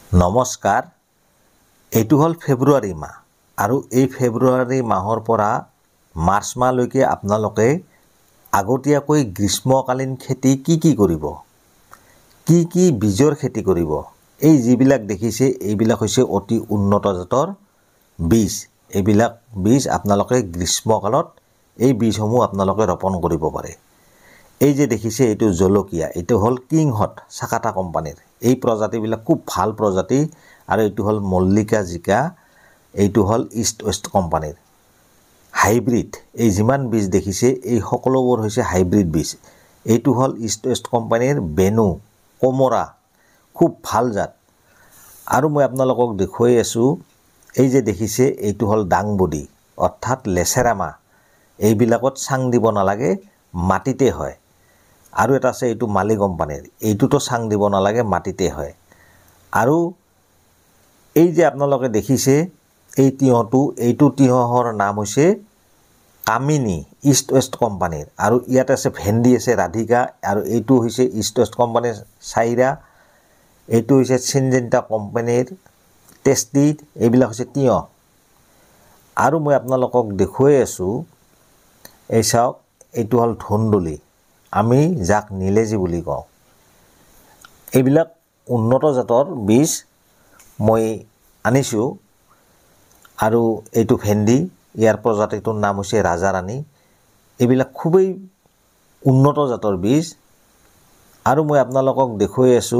নমস্কাৰ এইটো হল ফেব্ৰুৱাৰী মাহ আৰু এই ফেব্ৰুৱাৰী মাহৰ পৰা মাৰ্চ মাহলৈকে আপোনালোকে আগতীয়াকৈ গ্ৰীষ্মকালীন খেতি কি কৰিব কি বীজৰ খেতি কৰিব এই যিবিলাক দেখিছে এইবিলাক হৈছে অতি উন্নত জাতৰ বীজ এইবিলাক বীজ আপোনালোকে গ্ৰীষ্মকালত এই বীজসমূহ আপোনালোকে ৰোপণ কৰিব পাৰে এই যে দেখিছে এইটো জলকীয়া এইটো হল কিং হট সাকাটা কোম্পানীৰ এই প্ৰজাতিবিলাক খুব ভাল প্ৰজাতি আৰু এইটো হল মল্লিকা জিকা এইটো হল ইষ্ট ওয়েস্ট কোম্পানীৰ হাইব্ৰিড এই যিমান বীজ দেখিছে এই সকলোবোৰ হৈছে হাইব্ৰিড বীজ এইটো হল ইষ্ট ওয়েস্ট কোম্পানীৰ বেনু কোমৰা খুব ভাল জাত আৰু মই আপোনালোকক দেখুৱাই আছো এই যে দেখিছে এইটো হল ডাংবডি অৰ্থাৎ লেছেৰামা এইবিলাকত চাং দিব নালাগে মাটিতে হয় আৰু এটা আছে এইটো মালি কোম্পানীৰ এইটোতো চাং দিব নালাগে মাটিতে হয় আৰু এই যে আপোনালোকে দেখিছে এই তিয়হটো এইটো তিয়হৰ নাম হৈছে কামিনী ইষ্ট ওয়েস্ট কোম্পানীৰ আৰু ইয়াত আছে ভেন্ডি আছে ৰাধিকা আৰু এইটো হৈছে ইষ্ট ওয়েস্ট কোম্পানীৰ চাইৰা এইটো হৈছে সিনজেন্টা কোম্পানীৰ টেষ্টি এইবিলাক হৈছে তিয়হ আৰু মই আপোনালোকক দেখুৱাই আছো এই চাওক এইটো হল ধুন্দুলি আমি যাক নিলেজি বুলি কওঁ এইবিলাক উন্নত জাতৰ বীজ মই আনিছো আৰু এইটো ভেন্ডি ইয়াৰ প্ৰজাতিটোৰ নাম হৈছে ৰাজাৰাণী এইবিলাক খুবই উন্নত জাতৰ বীজ আৰু মই আপোনালোকক দেখুৱাই আছো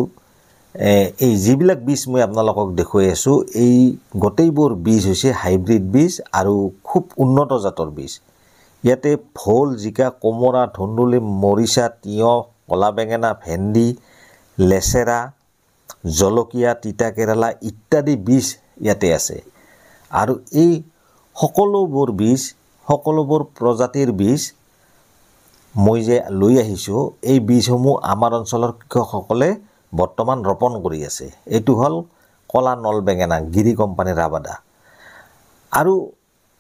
এই যিবিলাক বীজ মই আপোনালোকক দেখুৱাই আছো এই গোটেইবোৰ বীজ হৈছে হাইব্ৰিড বীজ আৰু খুব উন্নত জাতৰ বীজ ইয়াতে ভোল জিকা কোমৰা ধুন্দুলি মৰিচা তিয়হ কলা বেঙেনা ভেন্ডি লেছেৰা জলকীয়া তিতা কেৰেলা ইত্যাদি বীজ ইয়াতে আছে আৰু এই সকলোবোৰ প্ৰজাতিৰ বীজ মই যে লৈ আহিছো এই বীজসমূহ আমাৰ অঞ্চলৰ কৃষকসকলে বৰ্তমান ৰোপণ কৰি আছে এইটো হল কলা নল বেঙেনা গিৰি কোম্পানীৰ ৰাবাদা আৰু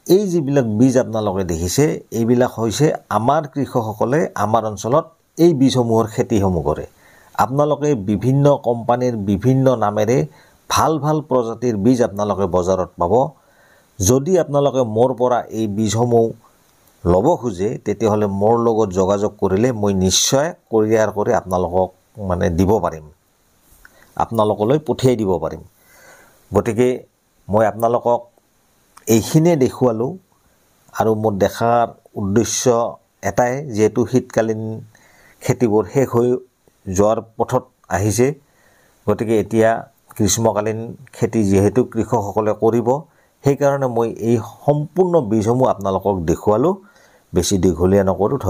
এই যিবিলাক বীজ আপোনালোকে দেখিছে এইবিলাক হৈছে আমাৰ কৃষকসকলে আমাৰ অঞ্চলত এই বীজসমূহৰ খেতিসমূহ কৰে আপোনালোকে বিভিন্ন কোম্পানীৰ বিভিন্ন নামেৰে ভাল প্ৰজাতিৰ বীজ আপোনালোকে বজাৰত পাব যদি আপোনালোকে মোৰ পৰা এই বীজসমূহ লব খুজে তেতিয়াহলে মোৰ লগত যোগাযোগ কৰিলে মই নিশ্চয় কোৰিয়াৰ কৰি আপোনালোকক দিব পাৰিম আপোনালোকলৈ পঠিয়াই দিব পাৰিম গতিকে মই আপোনালোকক এইখিনিয়ে দেখুৱালো আৰু মোৰ দেখাৰ উদ্দেশ্য এটাই যেহেতু শীতকালীন খেতিবোৰ শেষ হৈ যোৱাৰ পথত আহিছে গতিকে এতিয়া গ্ৰীষ্মকালীন খেতি যেহেতু কৃষকসকলে কৰিব সেই কাৰণে মই এই সম্পূৰ্ণ বীজসমূহ আপোনালোকক দেখুৱালো বেছি দীঘলীয়া নকৰো